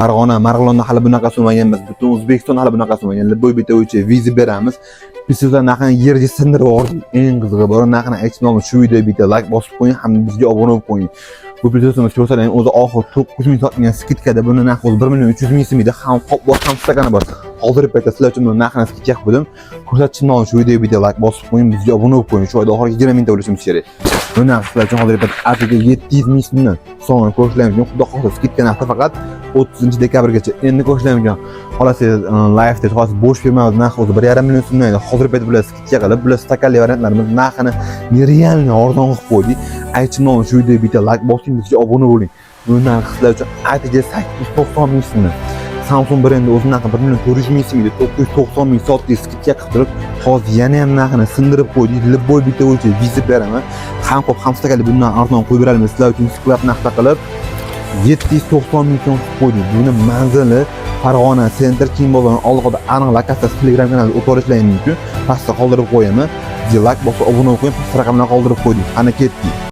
Farg'ona, Marg'ilonda hali bunaqa so'magan emas. Butun O'zbekistonda hali bunaqa so'magan. Liboy bitta o'yicha viza beramiz. Biz sizlar naqani yerga sindirib yubordik. Eng qizig'i bor, naqani aytmoqchi shu videoga bitta like bosib qo'ying, hamda bizga obuna bo'lib qo'ying. Bu videomizni ko'rsating, o'zi oxir 9 ming sotgan skitkada buni narxi 1 million 300 ming so'mida ham qop bor, ham stakani bor. Hozir paytda sizlar uchun narxini skitga qilib ko'rsatishimdan shu videoga bitta like bosib qo'ying, bizga obuna bo'lib qo'ying. Shu oyda oxiriga 20 mingta bo'lishimiz kerak. Bu narx sizlar uchun hozir paytda atiga 700 ming so'mdan so'ng ko'rishlarimiz uchun xudo xohlasa skitka narxi faqat 30 dekabrgacha. Endi ko'rishlarimiz uchun xolasiz live deb hozir bo'sh firmamiz narxi o'zi 1,5 million so'mdan edi. Hozir paytda bular skitga qilib, bular stakanli variantlarimiz narxini nerealni arzon qilib qo'ydik. Aytishimdan shu videoga bitta like bosing, bizga obuna bo'ling. Bu narx sizlar uchun atiga 890 ming so'mdan. Samsung brendi o'z narxi 1 million 400 ming so'mda 990 ming sotdik skitga qilib, hozir yana ham narxini sindirib qo'ydik. Liboy bitta o'yicha viza beraman. Ham ko'p ham stakali bundan arzon qo'yib beramiz. Sizlar uchun sklab narxda qilib 790 ming so'm qo'ydik. Buni manzili Farg'ona Center King bozor olg'ida aniq lokatsiyasi Telegram kanalida o'tib olishlaring mumkin. Pastda qoldirib qo'yaman. Like bosib obuna bo'ling, past raqamlarni qoldirib qo'ydik. Ana ketdik.